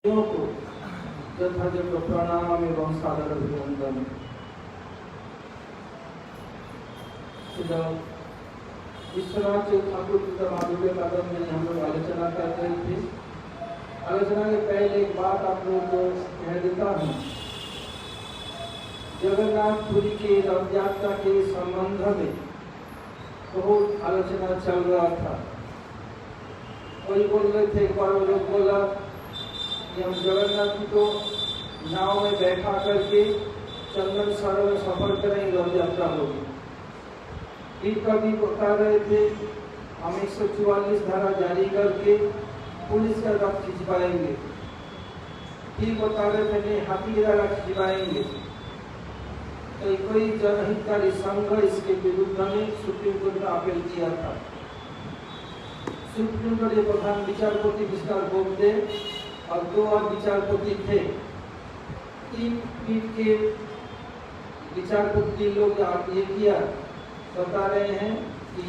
को यथायोग्य प्रणाम एवं सादर अभिनंदन। विश्वनाथ ठाकुर की माधुर्य कदम में हम लोग आलोचना कर रहे थे। आलोचना के पहले एक बात आप लोगों को कह देता हूँ। जगन्नाथपुरी के रथ यात्रा के संबंध में बहुत आलोचना चल रहा था। कोई बोल रहे थे, एक बार वो लोग बोला कि हम जगन्नाथ जी को नाव में बैठा करके चंदन सरोवर में सफर करेंगे, रथ यात्रा होगी। फिर कभी बता रहे थे हम 144 धारा जारी करके पुलिस का रथ खिंचवाएंगे। फिर बता रहे थे नहीं, हाथी की धारा खिंचवाएंगे। तो कोई जनहितकारी संघ इसके विरुद्ध में सुप्रीम कोर्ट में अपील किया था। सुप्रीम कोर्ट के प्रधान विचारपति विस्तार बोबडे और 2 और विचारपति थे। 3 पीठ के विचारपति लोग ये किया, बता रहे हैं कि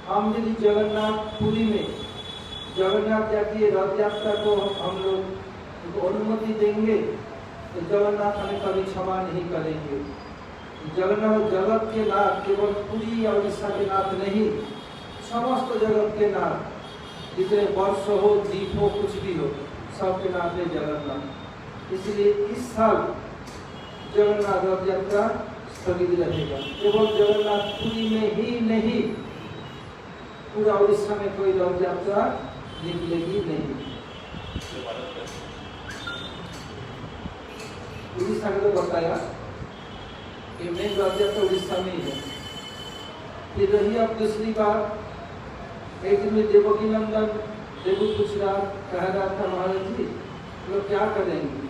हम यदि जगन्नाथपुरी में जगन्नाथ जाती रथ यात्रा को हम लोग अनुमति देंगे तो जगन्नाथ हमें कभी क्षमा नहीं करेंगे। जगन्नाथ जगत के नाथ, केवल पुरी और उड़ीसा के नाथ नहीं, समस्त जगत के नाथ, जितने वर्ष हो, जीप हो, कुछ भी हो, सबके नाथ है जगन्नाथ। इसलिए इस साल जगन्नाथ रथ यात्रा स्थगित रहेगा। केवल जगन्नाथपुरी में ही नहीं, पूरा उड़ीसा में कोई रथ यात्रा निकलेगी नहीं। उड़ीसा को बताया कि मेन रथ यात्रा उड़ीसा में ही है। फिर रही अब दूसरी बात, एक दिन में देवकी नंदन देवू पूछ रहा, कह रहा था महाराज जी लोग क्या करेंगे?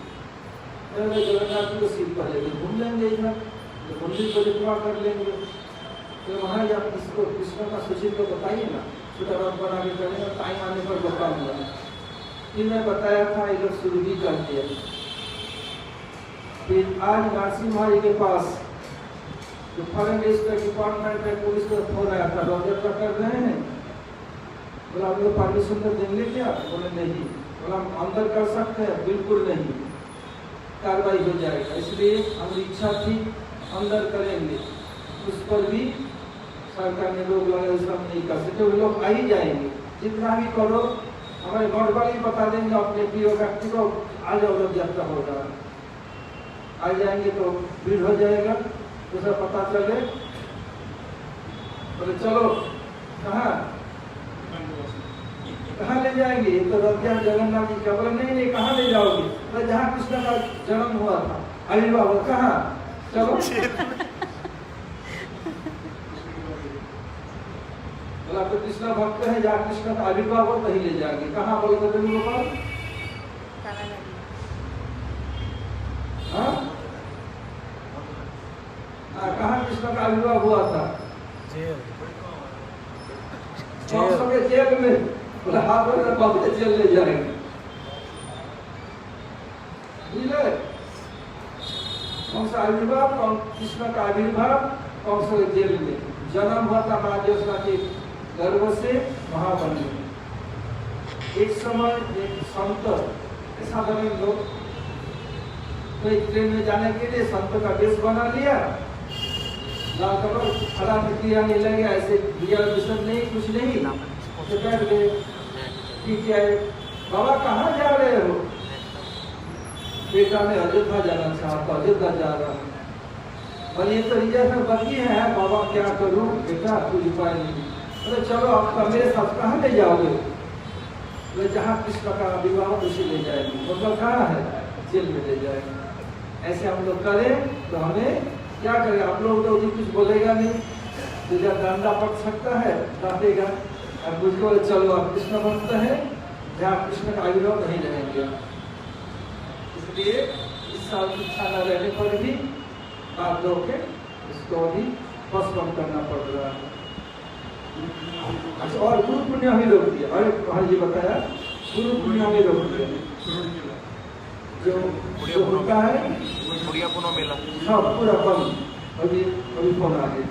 जगन्नाथ जी को सिर पहले घूम लेंगे, इधर तो मंदिर को जितवा कर लेंगे। तो महाराज आप इसको कृष्ण का सुचित को बताइए ना, छोटा रथ बना के करेंगे, टाइम आने पर बताऊंगा। फिर मैं बताया था, ये लोग शुरू भी कर दिया। फिर आज नरसिंह भाई के पास जो फॉरेन डिपार्टमेंट में पुलिस को फोन आया था, रथ यात्रा कर रहे हैं, बोला आप लोग परमिशन तो देंगे क्या? बोले नहीं। बोला हम अंदर कर सकते हैं? बिल्कुल नहीं, कार्रवाई हो जाएगा। इसलिए हमारी इच्छा थी अंदर करेंगे, उस पर भी सरकार ने लोग हम नहीं कर सकते। वो लोग आ ही जाएंगे, जितना भी करो हमारे गौरवाली बता देंगे अपने प्रिय व्यक्ति को, आ जाओ रथ यात्रा हो रहा है। आ जाएंगे तो भीड़ हो जाएगा, दूसरा पता चले बोले चलो कहाँ ले जाएंगे? तो रथ यात्रा जगन्नाथ जी का। बोले नहीं नहीं, कहाँ ले जाओगे? तो जहाँ कृष्ण का जन्म हुआ था, आविर्भाव हुआ, कहाँ? चलो बोला तो कृष्ण भक्त है, जहाँ कृष्ण का आविर्भाव हो वही ले जाएंगे। कहाँ? बोले तो कहाँ कृष्ण का आविर्भाव हुआ था? जेल में। बोला हाथ में जेल ले जाएंगे। कौन सा आविर्भाव? कृष्ण का आविर्भाव कौन सा जेल में? जन्म हुआ था महादेवता के गर्भ से महाबन में। एक समय एक संत, साधारण लोग कोई ट्रेन में जाने के लिए संत का वेश बना लिया, लाल कपड़ा खड़ा किया, नहीं लगे, ऐसे दिया विषय नहीं, कुछ नहीं, तो बैठ गए। ठीक है बाबा कहाँ जा रहे हो? बेटा मैं अयोध्या जाना चाहता, अयोध्या जा रहा हूँ। बोले ये तो रिजर्व में बाकी है बाबा, क्या करूँ? बेटा कोई उपाय नहीं। बोले चलो आपका मेरे साथ कहाँ ले जाओगे? बोले जहाँ कृष्ण का विवाह उसे ले जाएंगे। मतलब कहाँ है? जेल में ले जाएंगे। ऐसे हम लोग करें तो हमें क्या करें? आप लोग तो कुछ बोलेगा नहीं, तो जब डंडा पड़ सकता है डांटेगा। अब मुझको बोले चलो आप कृष्ण भक्त है, जहाँ कृष्ण का आविर्भाव नहीं रहेंगे। इसलिए इस साल की इच्छा न रहने पर भी बात लोग के इसको भी पोस्टपोन करना पड़ रहा है। अच्छा, और गुरु पूर्णिमा भी रोक दिया। अरे महाराज जी बताया, गुरु पूर्णिमा में रोक दिया। जो होता है मेला, हाँ पूरा बंद। अभी फोन आ गया।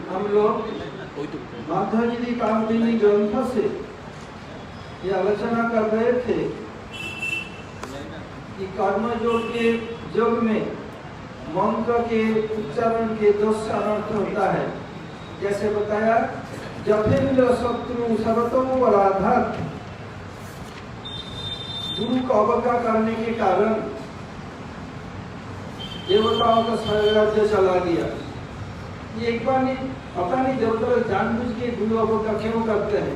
हम लोग माधवजी कामदिनी ग्रंथ से ये आलोचना कर रहे थे कि कर्म योग के योग में मंत्र के उच्चारण के दोष अनर्थ होता है। जैसे बताया, जफेन्द्र शत्रु सर्वतो बलाधर, गुरु को अवज्ञा करने के कारण देवताओं का स्वर्गराज्य चला गया। ये एक बार नहीं, पता नहीं देवता लोग जानबूझ के गुरु अवज्ञा क्यों करते हैं।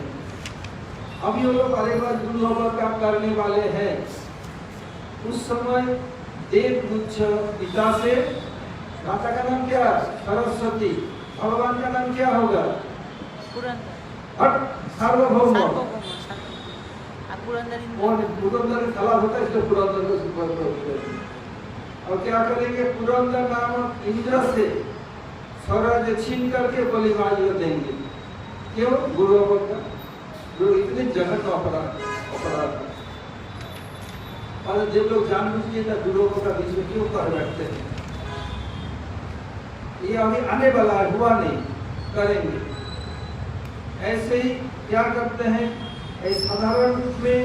अभी वो लोग अरे बार गुरु अवज्ञा करने वाले हैं। उस समय देवगुच्छ पिता से, माता का नाम क्या? सरस्वती। भगवान का नाम क्या होगा? सार्वभौम। पुरंदर खला होता है, इसलिए पुरंदर को और क्या करेंगे? पुरंदर नामक इंद्र से स्वराज्य छीन करके बलिवान देंगे। क्यों? गुरु अवज्ञा। गुरु इतने जघन्य अपराध। और जब लोग जानबूझ के गुरुओं का बीच में क्यों कर बैठते हैं? ये अभी आने वाला है, हुआ नहीं, करेंगे। ऐसे ही क्या करते हैं? साधारण रूप में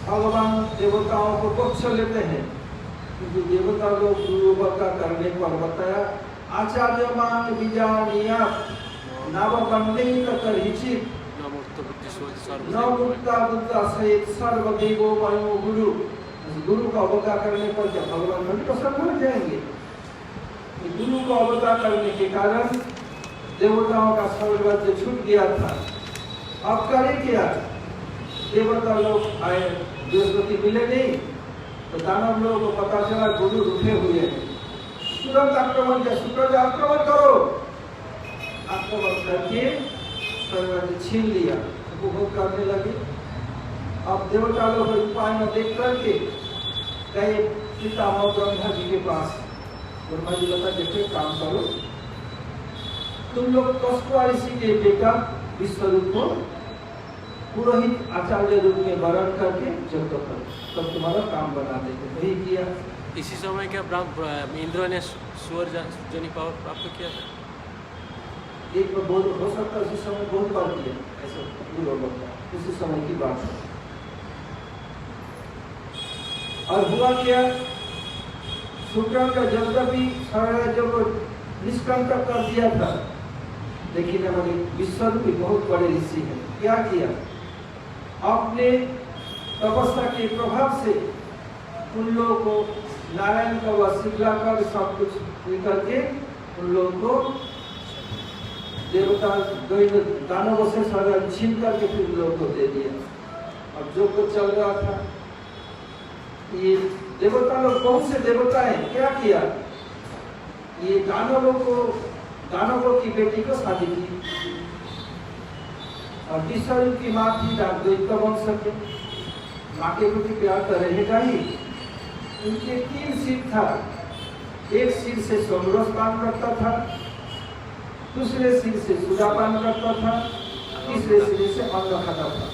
भगवान देवताओं को पक्ष लेते हैं, क्योंकि देवता लोग गुरु अवज्ञा करने पर बताया, आचार्य मान बीजानिया नव पंडित करहिचित नवमुक्ता बुद्धा सहित सर्वदेवो मयो गुरु। गुरु को अवज्ञा करने पर क्या भगवान भी प्रसन्न हो जाएंगे? गुरु को अवज्ञा करने के कारण देवताओं का स्वर्गराज्य छूट गया था। अब करे क्या? देवता लोग आए, बृहस्पति मिले नहीं, तो दानव लोगों को पता चला गुरु रुके हुए हैं। तुरंत आक्रमण किया, शुक्र आक्रमण करो। आक्रमण करके स्वर्गराज्य छीन लिया, उपभोग करने लगे। अब देवता लोग उपाय में देख करके गए पितामह ब्रह्मा जी के पास। ब्रह्मा जी बता, देखो काम करो, तुम लोग कष्टवा ऋषि के बेटा विश्वरूप को पुरोहित आचार्य रूप में वर्ण करके जब करो, तब तुम्हारा काम बना देंगे। वही किया। इसी समय क्या इंद्र ने स्वर जनी पावर प्राप्त किया था? एक बहुत हो सकता है, उसी समय बहुत बार किया ऐसा गुरु अवज्ञा, उसी समय की बात है। और हुआ क्या? शुक्र का जगदपि साम्राज्य को निष्कंटक कर दिया था, लेकिन हमारे विश्वरूप बहुत बड़े ऋषि हैं। क्या किया? अपने तपस्या के प्रभाव से उन लोगों को नारायण का वसीला कर सब कुछ निकल के उन लोगों को देवता दानवों से स्वर्ग छीन करके फिर लोगों को दे दिया। अब जो कुछ चल रहा था, ये देवता लोग कौन से देवता हैं? क्या किया? ये दानवों की बेटी को शादी की। और विश्वरूप की माँ थी द्वैत वंश के, माँ के प्रति प्यार तो रहेगा ही। उनके 3 सिर था, एक सिर से सोमरस पान करता था, दूसरे सिर से सुधा पान करता था, तीसरे सिर से अन्न खाता था।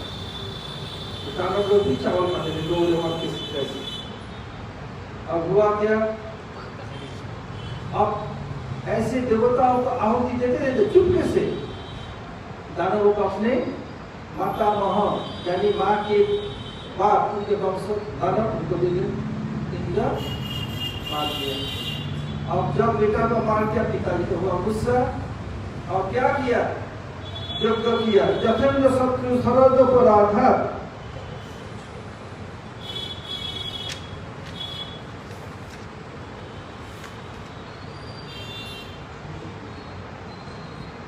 दानव लोग भी चावल खाते थे, 2 लेवल के सिर से। अब हुआ क्या? अब ऐसे देवताओं को आहुति देते थे चुपके से। दानवों को अपने माता मह यानी माँ के बाप, उनके वंश दानव उनको दे दिया, इंद्र मार दिया। अब जब बेटा को मार दिया, पिताजी को हुआ गुस्सा और क्या किया? यज्ञ किया। जफेन्द्र शत्रु सर्वतो बलाधर,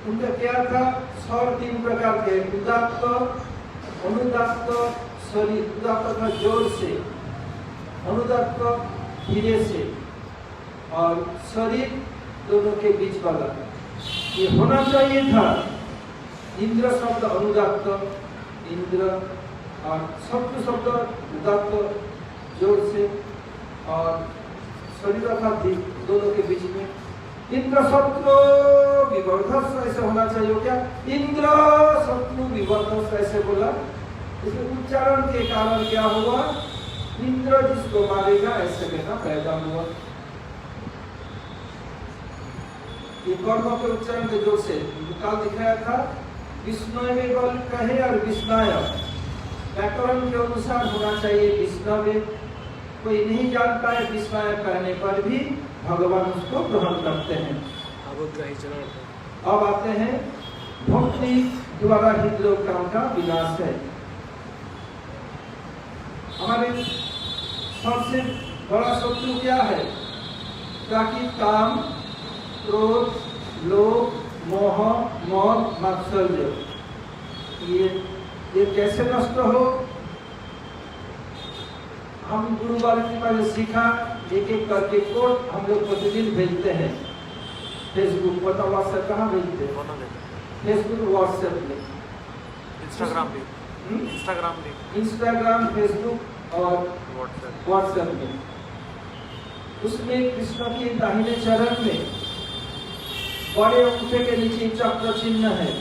उनका क्या था? स्वर 3 प्रकार के, उदात्त, अनुदात्त, शरीर। उदात्त था जोर से, अनुदात्त धीरे से, और शरीर दोनों के बीच वाला। ये होना चाहिए था। इंद्र शब्द अनुदात्त इंद्र, और शत्रु शब्द उदात्त जोर से, और शरीर था दोनों के बीच में। इंद्र शत्रु विवर्धस ऐसे होना चाहिए। क्या? इंद्र शत्रु विवर्धस ऐसे बोला। इसके उच्चारण के कारण क्या हुआ? इंद्र जिसको मारेगा ऐसे कहना पैदा हुआ। ये कर्म के उच्चारण के जोर से काल दिखाया था। विष्णु में बल कहे और विष्णाय व्याकरण के अनुसार होना चाहिए विष्णवे। कोई नहीं जानता है विष्णाय कहने पर भी भगवान उसको ग्रहण करते हैं। अब आते हैं भक्ति द्वारा हृदय काम का विनाश है। हमारे सबसे बड़ा शत्रु क्या है? ताकि काम, क्रोध, लोभ, मोह, मद, मात्सर्य, ये कैसे नष्ट हो? हम गुरुवार की बार सीखा, एक एक करके कोड हम लोग प्रतिदिन भेजते हैं फेसबुक पर। व्हाट्सएप कहाँ भेजते हैं? फेसबुक, व्हाट्सएप में, इंस्टाग्राम, फेसबुक और व्हाट्सएप में। उसमें कृष्ण के दाहिने चरण में बड़े अंगूठे के नीचे चक्र चिन्ह है।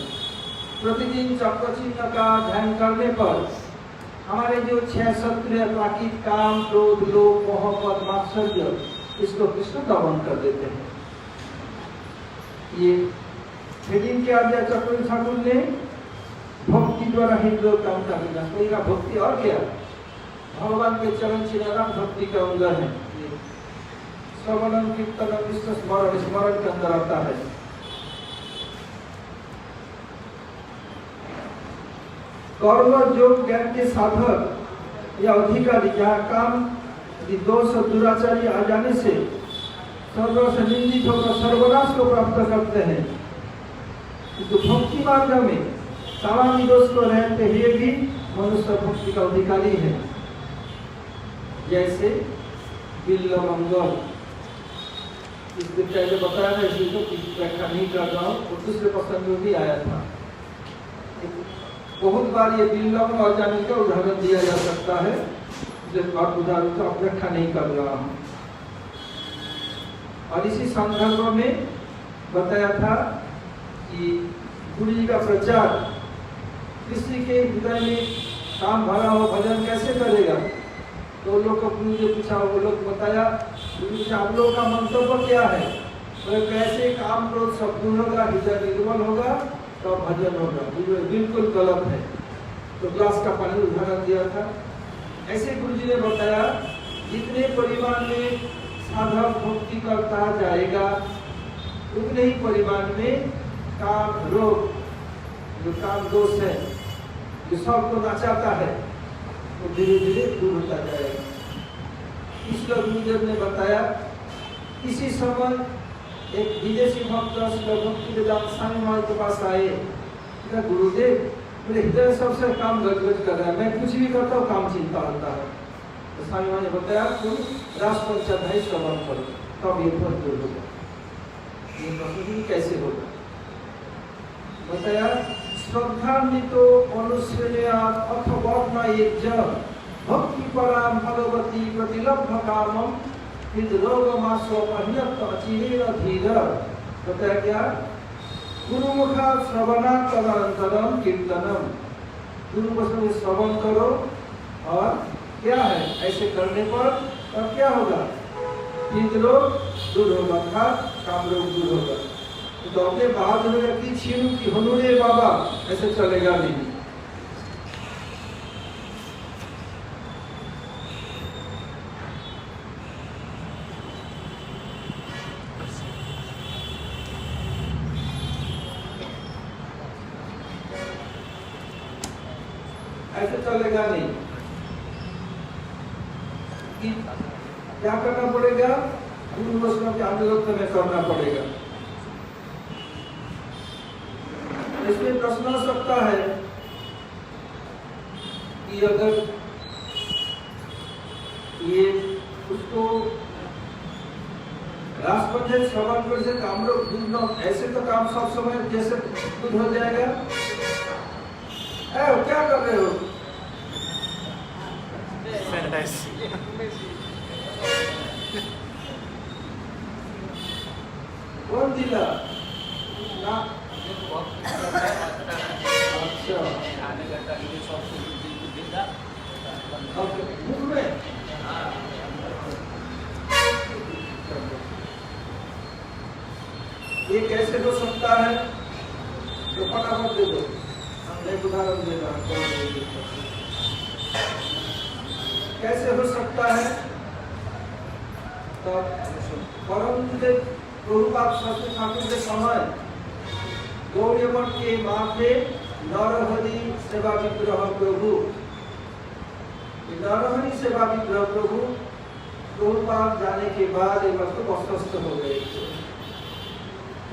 प्रतिदिन चक्र चिन्ह का ध्यान करने पर हमारे जो 6 शत्रु है, प्राकृत काम, क्रोध, लोभ, मोह, मद, मात्सर्य, इसको कृष्ण दमन कर देते हैं। ये हेडिंग क्या दिया चक्रवर्ती ठाकुर ने? भक्ति द्वारा हृदय काम का विनाश। तो भक्ति और क्या? भगवान के चरण चिन्ह भक्ति के अंदर है। श्रवणम, कीर्तनम, विष्णु स्मरण के अंदर आता है। कर्म योग ज्ञान के साधक या अधिकारी जहाँ काम दोष और दुराचारी आ जाने से सर्व से निंदित होकर सर्वनाश को प्राप्त करते हैं। तो भक्ति मार्ग में सामान्य दोष को रहते हुए भी मनुष्य भक्ति का अधिकारी है। जैसे बिल्ल मंगल, इससे पहले बताया था, इसी को व्याख्या नहीं कर रहा हूँ। और दूसरे प्रसंग में भी आया था। बहुत बार ये बिल्लम और जाने का उदाहरण दिया जा सकता है, और उदाहरण तो व्याख्या नहीं कर रहा हूँ। और इसी संदर्भ में बताया था कि गुरु जी का प्रचार, किसी के हृदय में काम भरा हो, भजन कैसे करेगा? तो लोग को गुरु जी पूछा, वो लोग बताया, गुरु जी आप लोगों का मंतव्य क्या है? तो कैसे काम क्रोध सब दूर होगा, हृदय निर्मल होगा तो भजन होगा। बिल्कुल गलत है। तो ग्लास का पानी उदाहरण दिया था। ऐसे गुरु जी ने बताया, जितने परिमाण में साधक भक्ति करता जाएगा, उतने ही परिमाण में काम रोग, जो काम दोष है, जो सबको नचाता है, वो धीरे धीरे दूर होता जाएगा। इसलिए गुरुदेव ने बताया, इसी समय एक विदेशी भक्त भक्ति वेदांत स्वामी महाराज के पास आए। गुरुदेव, मेरे हृदय सबसे काम गजगज कर रहा है, मैं कुछ भी करता हूँ काम चिंता होता है। तो स्वामी महाराज ने बताया, तुम राष्ट्रपंचाध्यायी श्रवण करो, तब ये बहुत दूर होगा। ये प्रश्न कैसे होगा? बताया, श्रद्धान्वितो अनुश्रेया अथवा भक्ति पराम भगवती प्रतिलब्ध कामम बताया क्या? गुरुमुखा श्रवणा तदनंतरम कीर्तनम। गुरु वचन श्रवण करो, और क्या है ऐसे करने पर तब क्या होगा? रोग दूर होगा, काम रोग दूर होगा। तो अपने बात होगा कि छीनू की हनुरे बाबा, ऐसे चलेगा नहीं। ऐसे चलेगा नहीं। कि क्या करना पड़ेगा? गुरु वैष्णव के अनुगत्य में करना पड़ेगा। इसमें प्रश्न हो सकता है कि अगर ये उसको राष्ट्रपति श्रवण कर से काम लोग दूर न, ऐसे तो काम सब समय जैसे दूर हो जाएगा। क्या कर रहे हो? कौन दिला ना? अच्छा, ये कैसे हो सकता है? तो फटाफट दे दो, मैं उदाहरण दे रहा हूँ। कैसे हो सकता है? परम प्रभुपाद शास्त्री ठाकुर के समय गौड़ी मठ के माथे नरहरि सेवा विग्रह प्रभु, नरहरि सेवा विग्रह प्रभु प्रभुपाद जाने के बाद एक वक्त अस्वस्थ हो गए थे।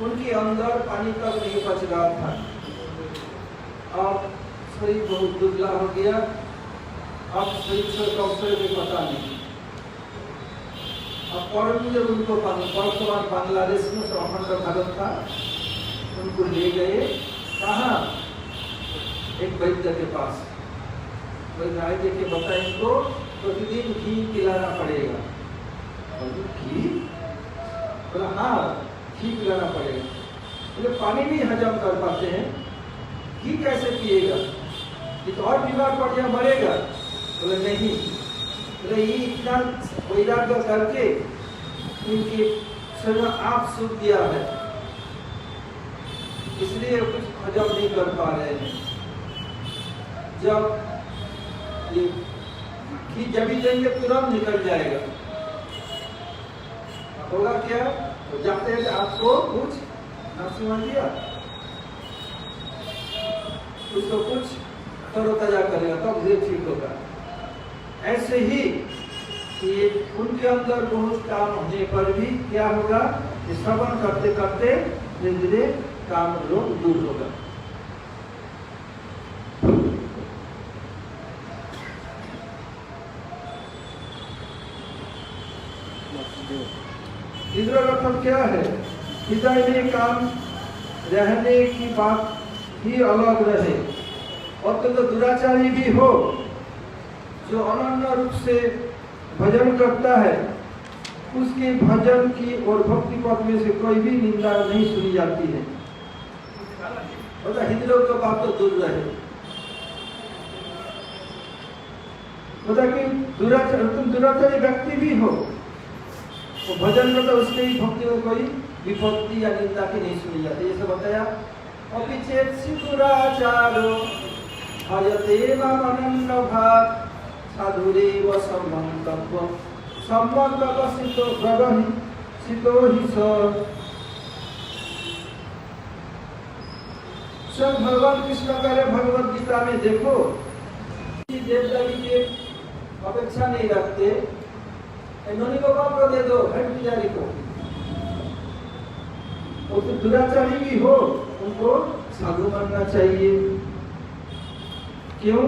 उनके अंदर पानी तक नहीं बच रहा था। अब शरीर बहुत दुबला हो गया। अब शरीर से डॉक्टर को पता नहीं। अब परम जब उनको वर्तमान बांग्लादेश में अखंड भारत था, उनको ले गए कहाँ? एक वैद्य के पास। वैद्य आए देखे बताए इनको प्रतिदिन घी पिलाना पड़ेगा। घी? बोला हाँ, घी पिलाना पड़ेगा। बोले पानी नहीं हजम कर पाते हैं, घी कैसे पिएगा? ये तो और बीमार पड़ जाए, मरेगा। बोले नहीं। बोले ये इतना वैराग्य करके इनके शरीर में आप सूख दिया है, इसलिए कुछ हजम नहीं कर पा रहे हैं। जब ये घी जब भी देंगे तुरंत निकल जाएगा। होगा क्या? तो जाते हैं आपको कुछ नसीमन दिया, उसको कुछ तरोताजा करेगा, तब धीरे ठीक होगा। ऐसे ही ये उनके अंदर बहुत काम होने पर भी क्या होगा? श्रवण करते करते धीरे धीरे काम रोग दूर होगा। तीसरा लक्षण क्या है? हृदय में काम रहने की बात ही अलग रहे, और तो दुराचारी भी हो, जो अनन्य रूप से भजन करता है, उसके भजन की और भक्ति पथ में से कोई भी निंदा नहीं सुनी जाती है। मतलब हिंदुओं का बात तो दूर रहे। मतलब कि तुम दुराचारी व्यक्ति भी हो, तो भजन में तो उसके ही भक्ति में कोई विपत्ति या निंदा की नहीं सुनी जाती। ये सब बताया। अपिचेत दुराचारो हयते मामनन्य भाव साधुरेव सम्बन्धत्व संबंधसितो भगहि सितो ही सब भगवान कृष्ण कह रहे भगवत गीता में देखो, देवतारी के अपेक्षा नहीं रखते, नोनी को कपड़ा दे दो, हेड पुजारी को। वो तो दुराचारी भी हो, उनको साधु मानना चाहिए। क्यों?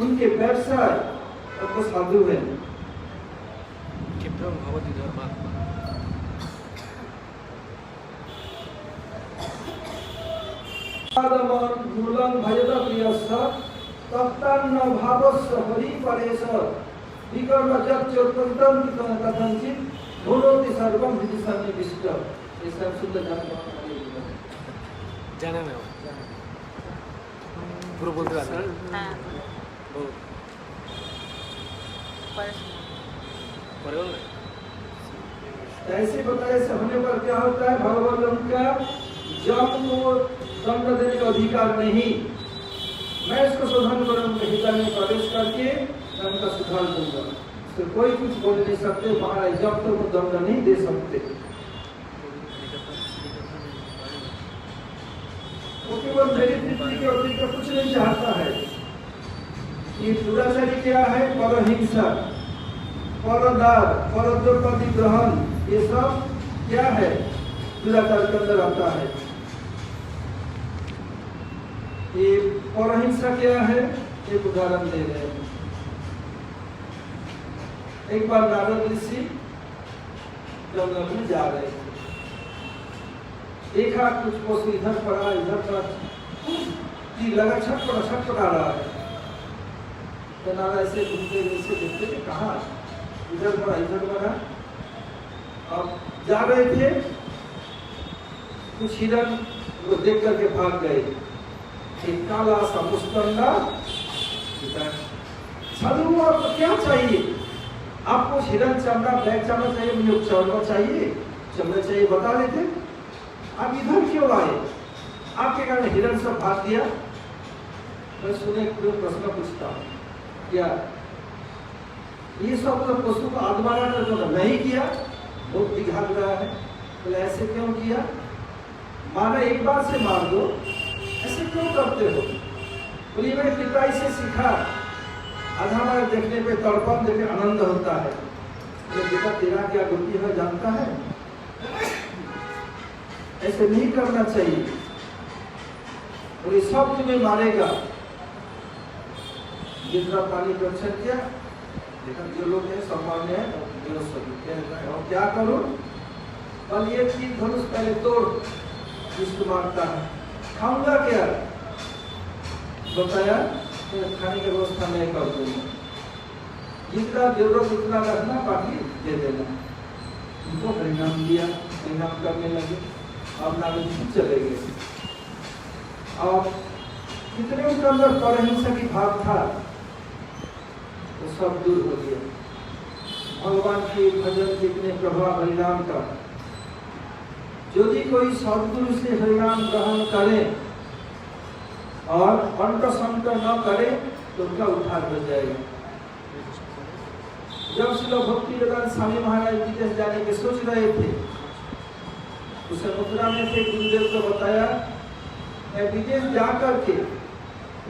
उनके व्यवसाय उनको साधु है। क्षिप्रं भवति धर्मात्मा। मूलं भजत प्रियस्य तत्तन्न भावस्य हरि परेश विकर्म जगच्योत्पन्नं कथंचित् भूनोति सर्वं हृदि सन्निविष्ट। ये सब शुद्ध जाना मैं पूरा बोलते रहते हैं। ऐसे बताए से होने पर क्या होता है? भगवान का जब को दंड देने का अधिकार नहीं। मैं इसको शोधन करूंगा, हृदय में प्रवेश करके मैं उनका सुधार दूंगा। तो कोई कुछ बोल नहीं सकते, महाराज जब तो वो दंड नहीं दे सकते। वो केवल मेरी तृप्ति के अतिरिक्त कुछ नहीं चाहता है। ये दुराचारी क्या है? परहिंसा, परदार, परद्रव्य ग्रहण, ये सब क्या है? दुराचार के अंदर आता है। ये परहिंसा क्या है? एक उदाहरण दे रहे हैं। एक बार नारद ऋषि जंगल में जा रहे थे, देखा कुछ पशु इधर पड़ा इधर पड़ा, लगा छटपटा रहा है। तो नारद ऐसे घूमते देखते थे, कहाँ इधर पड़ा। अब जा रहे थे, कुछ हिरण को देख करके भाग गए। एक काला सा मुस्तंडा साधु, आपको क्या चाहिए? आपको हिरण चमड़ा, ब्लैक चमड़ा चाहिए, मुझे चमड़ा चाहिए, बता देते। आप इधर क्यों आए? आपके कारण हिरण सब भाग दिया। मैं सुने प्रश्न पूछता हूँ, क्या ये सब तो पशु को आदमाना तो नहीं किया, बहुत दिखाग रहा है, तो ऐसे क्यों किया? माना एक बार से मार दो, ऐसे क्यों करते हो? बोलिए मेरे पिता से सीखा, आधा बार देखने पे तड़पन देखे आनंद होता है। तो बेटा तेरा क्या गलती है जानता है? ऐसे नहीं करना चाहिए। और ये सब तुम्हें मारेगा। जितना पानी परीक्षण किया, लेकिन जो लोग हैं सामान्य है, और क्या करो? कल ये चीज धनुष पहले तोड़, जिसको मारता है खाऊंगा क्या? बताया तो खाने की व्यवस्था मैं कर दूंगा, जितना जरूरत उतना रखना, बाकी दे देना। उनको परिणाम दिया, परिणाम करने लगे, अब नाम चले गए। और कितने उनके अंदर परहिंसा की भाव था, वो सब दूर हो गया। भगवान के भजन कितने प्रभाव हरिनाम का। यदि कोई सदगुरु से हरिनाम ग्रहण करे और कंठ संत न करे तो उनका उद्धार हो जाएगा। जब श्री भक्तिवेदांत स्वामी महाराज विदेश जाने के सोच रहे थे, उसे मथुरा में थे, गुरुदेव को बताया मैं विदेश जाकर के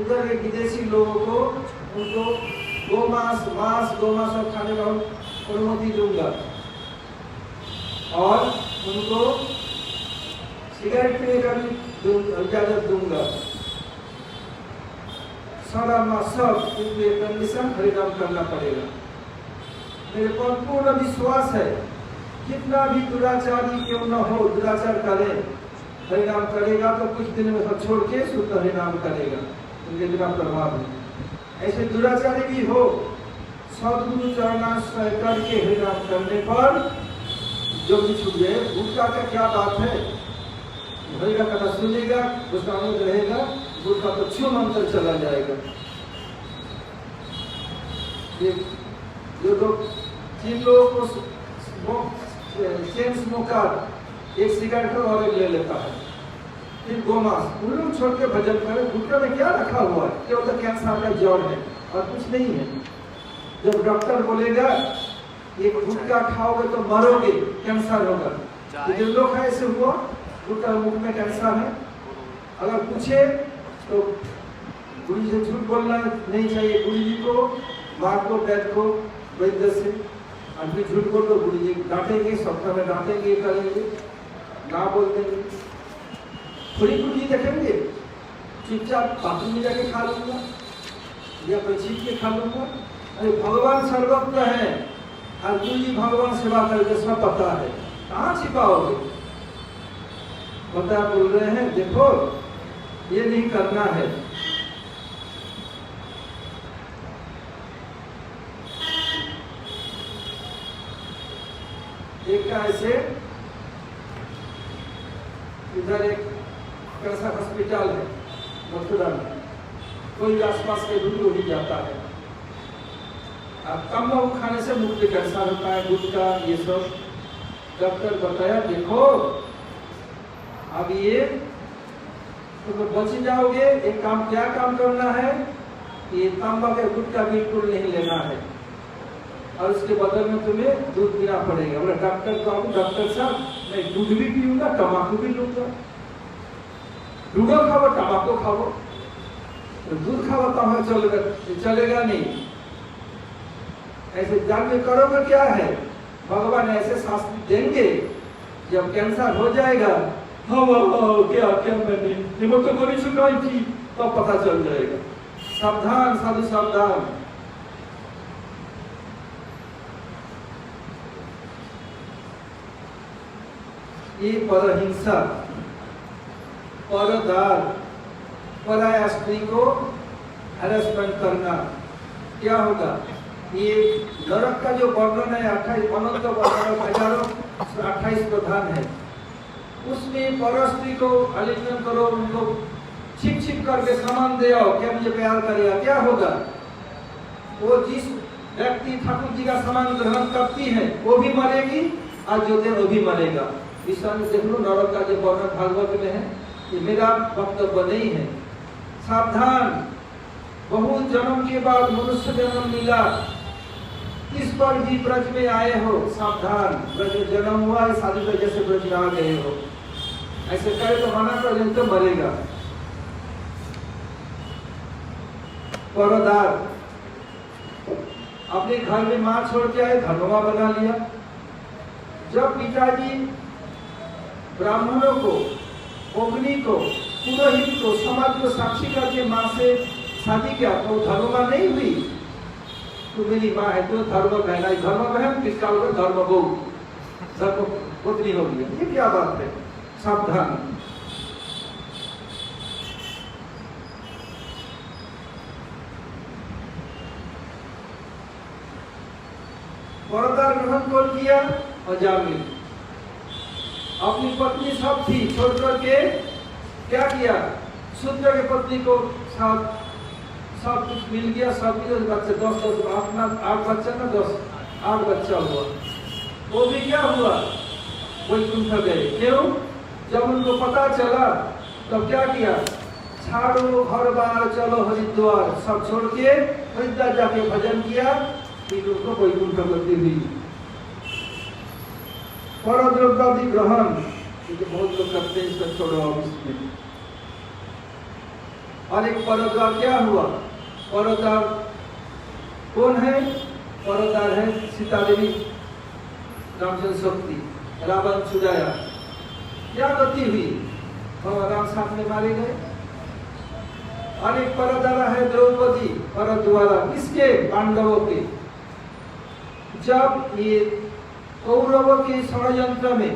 उधर के विदेशी लोगों को उनको गोमांस और खाने का अनुमति दूंगा और उनको सिगरेट पीने का भी इजाजत दूंगा। सब कंडीशन हरिनाम करना पड़ेगा। मेरे पर पूर्ण विश्वास है, कितना भी दुराचारी क्यों न हो, दुराचार करे, हरिनाम करेगा तो कुछ दिन में सब छोड़ के शुद्ध हरिनाम करेगा, उनके बिना प्रभाव नहीं। ऐसे दुराचारी भी हो, सदगुरु चरणाश्रय करके हरिनाम करने पर जो भी छूट गए। गुटखा का क्या बात है? हरि का कथा सुनेगा, उसका आनंद रहेगा, गुटखा तो छू मंत्र चला जाएगा। जो लोग, जिन लोगों को चेन स्मोकर एक सिगरेट और ले लेता है, फिर गोमांस, उन लोग छोड़ के भजन करें। गुटखा में क्या रखा हुआ है? केवल तो कैंसर का जड़ है और कुछ नहीं है। जब डॉक्टर बोलेगा ये गुटखा खाओगे तो मरोगे, कैंसर होगा, तो जो लोग है ऐसे हुआ, गुटखा मुख में कैंसर है। अगर पूछे तो गुरु जी से झूठ बोलना नहीं चाहिए, गुरु जी को, माँ को, वैद्य को, वैद्य से। और फिर झूठ बोल तो गुरु जी डांटेंगे, सप्ताह में डांटेंगे, करेंगे, ना बोल देंगे। थोड़ी गुरु जी देखेंगे, चुपचाप बाथरूम में जाके खा लूंगा या कोई छीप के खा लूंगा। अरे भगवान सर्वत्र है और गुरु जी भगवान सेवा करके सब पता है, कहाँ छिपाओगे? पता बोल रहे हैं, देखो ये नहीं करना है। एक का ऐसे इधर एक कैसा हॉस्पिटल है मथुरा में, कोई आसपास के दूर हो ही जाता है। अब तंबाकू खाने से मुख में कैंसर होता है, गुटखा ये सब। डॉक्टर बताया देखो अब ये तो बच जाओगे, एक काम, क्या काम करना है? ये तंबाकू गुटखा बिल्कुल नहीं लेना है और उसके बदल में तुम्हें दूध पीना पड़ेगा। बोला डॉक्टर को, डॉक्टर साहब मैं दूध भी पीऊंगा, तंबाकू भी लूंगा। दूध खाओ, तंबाकू खाओ, तो दूध खाओ तंबाकू चलेगा नहीं। ऐसे जान में करोगे क्या है? भगवान ऐसे शास्त्र देंगे, जब कैंसर हो जाएगा, हाँ क्या क्या मैंने निमक तो गोली चुकाई थी, तो पता चल जाएगा। सावधान साधु सावधान। ये परहिंसा, परदार, पराया स्त्री को हैरेसमेंट करना क्या होगा? ये नरक का जो वर्णन है 28 अनंत वर्णन, हजारों 28 प्रधान है, उसमें पर स्त्री को आलिंगन करो, उनको छिप करके सामान दे आओ, क्या मुझे प्यार करेगा? क्या होगा? वो जिस व्यक्ति ठाकुर जी का सामान ग्रहण करती है वो भी मरेगी और जो दे वो भी मरेगा। विषय में देख लो, नरक का जो वर्णन भागवत में है, ये मेरा वक्तव्य नहीं है। सावधान, बहुत जन्म के बाद मनुष्य जन्म मिला, इस पर भी ब्रज में आए हो, सावधान, ब्रज में जन्म हुआ है, शादी का जैसे ब्रज में आ गए हो, ऐसे करे तो मना कर तो मरेगा। परोदार, अपने घर में मां छोड़ के आए, धर्मवा बना लिया। जब पिताजी ब्राह्मणों को, अग्नि को, पुरोहित को, समाज को साक्षी करके मां से शादी किया तो धर्मवा नहीं हुई। तो मेरी माँ है तो धर्म कहना, धर्म बहन किस काल में धर्म गो, धर्म पुत्री हो गया, ये क्या बात है? सावधान। परोदार ग्रहण कौन किया? अजामिल। अपनी पत्नी सब थी, छोड़ करके क्या किया? शूद्र की पत्नी को साथ सब कुछ मिल गया, सब बच्चे 10 अपना 8 बच्चा ना 8 बच्चा हुआ। वो भी क्या हुआ? वैकुंठ गए। क्यों? जब उनको पता चला तब क्या किया? छाड़ो घर बार, चलो हरिद्वार, सब छोड़ के हरिद्वार जाके भजन किया, फिर उनको वैकुंठ गति हुई। परद्रव्यादि ग्रहण, बहुत लोग करते हैं, इसको छोड़ो ऑफिस में। और एक परोदार क्या हुआ? परोदार कौन है? परोदार है सीता देवी, रामचंद्र शक्ति, रावण छुड़ाया, क्या गति हुई? भगवान राम साथ में मारे गए। और एक परोदारा है द्रौपदी, परद्वारा, किसके? पांडवों के। जब ये कौरवों के षड्यंत्र में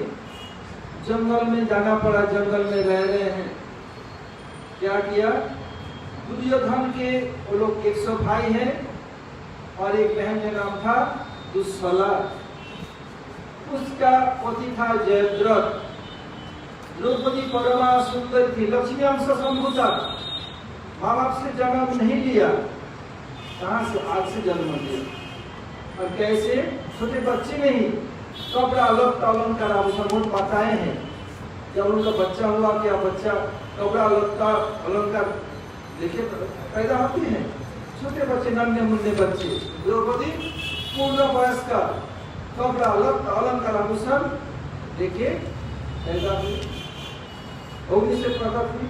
जंगल में जाना पड़ा, जंगल में रह रहे हैं, क्या किया? दुर्योधन के वो लोग 100 भाई हैं और एक बहन का नाम था दुस्सला, उसका पति था जयद्रथ। द्रौपदी परमा सुंदर थी, लक्ष्मी अंश संभूता, माँ बाप से जन्म नहीं लिया, कहाँ से? आज से जन्म लिया। और कैसे? छोटे बच्चे नहीं, कपड़ा अलंकार आभूषण माताएं हैं, जब उनका बच्चा हुआ, क्या बच्चा कपड़ा अलंकार देखिए पैदा होती है, छोटे बच्चे, नन्हे मुन्ने बच्चे। द्रौपदी पूर्ण वयस्क, कपड़ा अलंकार आभूषण देखिए पैदा हुई, अग्नि से प्रकट हुई।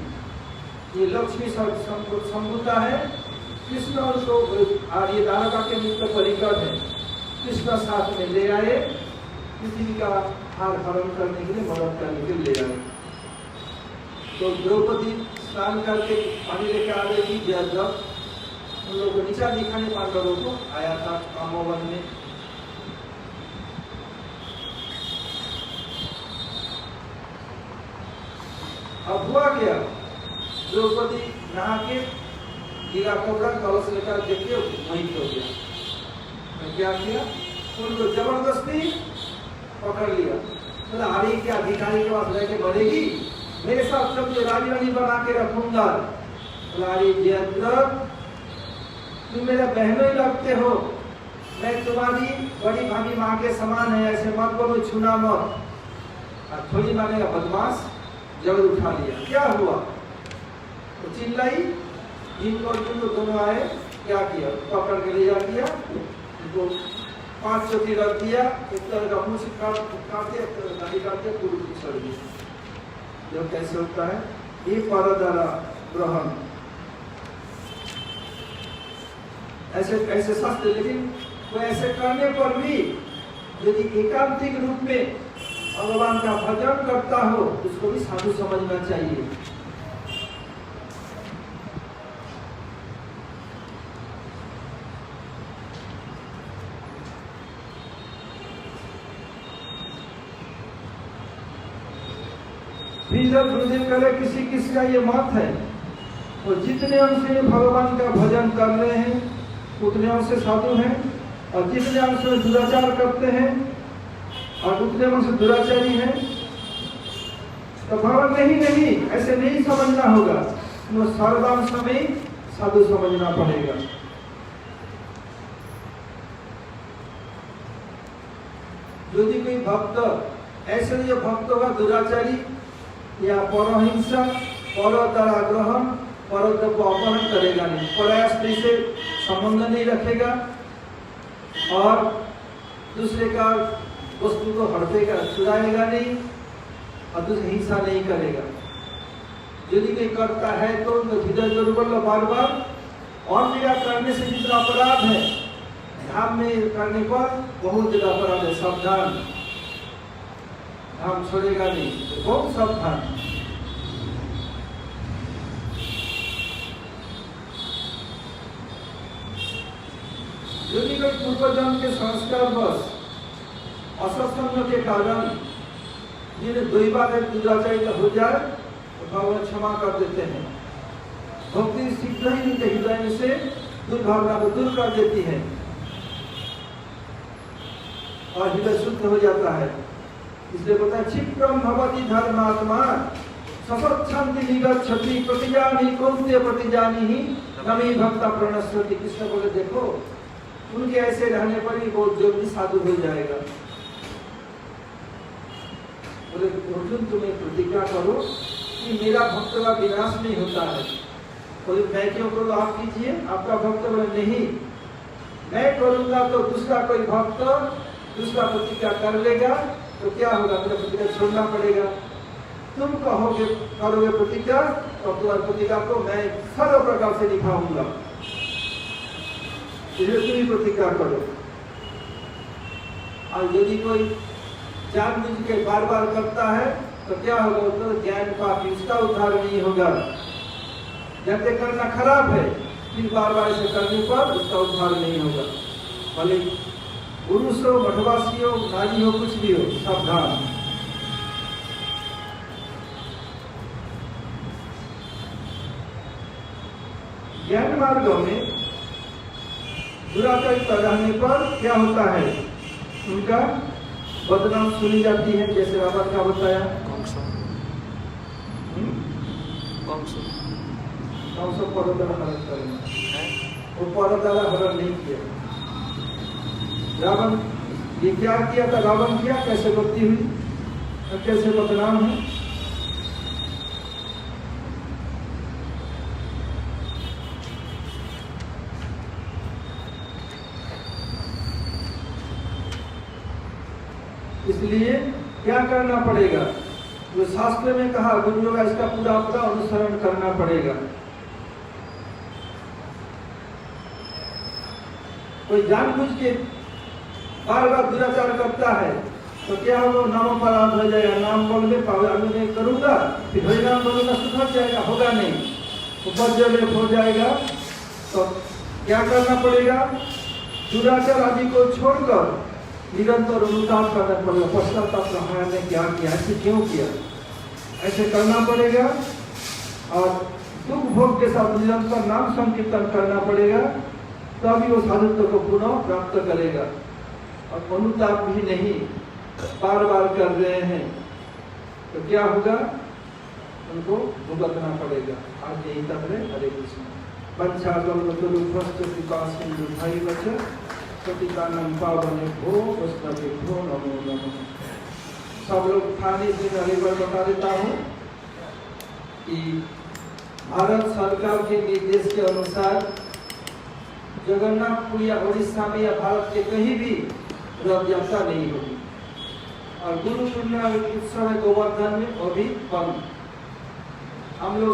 ये लक्ष्मी संभूता है। कृष्ण उनको ये दानवा के मित्र परिकर है, कृष्ण साथ में ले आए, पृथ्वी का हार हरण करने के लिए, मदद करने के लिए ले आए। तो द्रौपदी स्नान करके पानी लेकर आ गई थी, जयद्रथ उन लोगों को नीचा दिखाने पांडवों को आया था कामोवन में। अब हुआ क्या? द्रौपदी नहा के गिरा कपड़ा, कलश लेकर देखिए वहीं हो गया। तो क्या किया? उनको जबरदस्ती पकड़ लिया, बोला अरे क्या अधिकारी के पास रहकर मरेगी, मेरे साथ सब रानी रानी बना के रखूंगा। बोला अरे जयद्रथ, तुम मेरे बहनों ही लगते हो, मैं तुम्हारी बड़ी भाभी माँ के समान है, ऐसे मत बोलो, छूना मत। और थोड़ी मानेगा बदमाश, जबर उठा लिया। क्या हुआ? तो चिल्लाई, जिनको जिनको दोनों आए, क्या किया? पकड़ के ले जा दिया, उनको 5 चोटी रख दिया, एक तरह का मुंह से काटते दाढ़ी काटते पूरी छोड़ दी। जब कैसे होता है ये परद्वारा ग्रहण, ऐसे ऐसे शास्त्र। लेकिन वो ऐसे करने पर भी यदि एकांतिक रूप में भगवान का भजन करता हो, उसको भी साधु समझना चाहिए। फिर जब गुरुदेव करे किसी किसी का ये मत है, तो जितने अंश में भगवान का भजन कर रहे हैं उतने अंश से साधु हैं, और जितने अंश में दुराचार करते हैं और उतने अंश दुराचारी हैं, तो भगवान नहीं, ऐसे नहीं समझना होगा, तो सर्वांश में साधु समझना पड़ेगा। यदि कोई भक्त ऐसे जो भक्त होगा दुराचारी या परहिंसा, पर द्वारा ग्रहण, पर को अपहरण करेगा नहीं, पराया स्त्री से संबंध नहीं रखेगा और दूसरे का वस्तु को हड़पेगा, चुराएगा नहीं और दूसरी हिंसा नहीं करेगा। यदि कोई करता है तो हृदय दुर्बल बार बार और जगह करने से जितना अपराध है, धाम में करने पर बहुत ज्यादा अपराध है। सावधान, धाम छोड़ेगा नहीं, बहुत सावधान। यदि कोई पूर्वजन्म के संस्कार बस असत्संग के कारण जिन्हें द्वैवाद दुराचारी हो जाए तो भगवान क्षमा कर देते हैं। भक्ति शीघ्र ही उनके हृदय में से दुर्भावना को दूर कर देती है और हृदय शुद्ध हो जाता है। इसलिए बताया क्षिप्रम भवति धर्मात्मा ससच्छन्ति निगच्छति प्रतिजानी कौन्ते प्रतिजानी ही नमी भक्ता प्रणश्यति। कृष्ण बोले देखो उनके ऐसे रहने पर ही बहुत जल्दी साधु हो जाएगा। बोले अर्जुन तुम्हें प्रतिज्ञा करो कि मेरा भक्त का विनाश नहीं होता है। बोले मैं क्यों करूँ, आप कीजिए, आपका भक्त। बोले नहीं, मैं करूँगा तो दूसरा कोई भक्त दूसरा प्रतिज्ञा कर लेगा तो क्या होगा, मेरा प्रतिज्ञा छोड़ना पड़ेगा। तुम कहोगे करोगे प्रतिज्ञा तो तुम्हारी प्रतिज्ञा को मैं सर्व प्रकार से निभाऊंगा, इसलिए तुम ही प्रतिज्ञा करो। और यदि कोई जानबूझ के बार बार करता है तो क्या होगा, तो ज्ञान पापी, उसका उद्धार नहीं होगा। जानते करना खराब है, फिर बार बार ऐसे करने पर उसका उद्धार नहीं होगा। भले पुरुष हो, मठवासी हो, नारी हो, कुछ भी हो, सावधान। ज्ञान मार्ग में दुराचारी रहने पर क्या होता है, उनका बदनाम सुनी जाती है। जैसे रावण का बताया परद्वारा हरण करेंगे, वो परद्वारा हरण नहीं किया। रावण ये क्या किया था, रावण किया कैसे गलती हुई और कैसे बदनाम है। इसलिए क्या करना पड़ेगा, जो शास्त्र में कहा गुरुओं का इसका पूरा पूरा अनुसरण करना पड़ेगा। कोई जानबूझ के बार बार दुराचार करता है तो क्या होगा, नाम अपराध हो जाएगा। नाम बोलने पावे अभी नहीं करूंगा, फिर हरि नाम बोलूंगा सुधर जाएगा, होगा नहीं, उपद्रव हो जाएगा। तो क्या करना पड़ेगा, दुराचार आदि को छोड़कर निरंतर अनुताप करना पड़ेगा। पश्चाताप ने क्या किया, ऐसे क्यों किया, ऐसे करना पड़ेगा। और दुख भोग के साथ निरंतर नाम संकीर्तन करना पड़ेगा, तभी वो साधुत्व को पुनः प्राप्त करेगा। और अनुताप भी नहीं, बार बार कर रहे हैं तो क्या होगा, उनको भुगतना पड़ेगा। आज यही तक है। हरे कृष्ण। सब लोग थाने से बार बता देता हूँ कि भारत सरकार के निर्देश के अनुसार जगन्नाथपुर या उड़ीसा में या भारत के कहीं भी रथ यात्रा नहीं होगी। और गुरु पूर्णिमा उत्सव है गोवर्धन में, वो भी बंद। हम लोग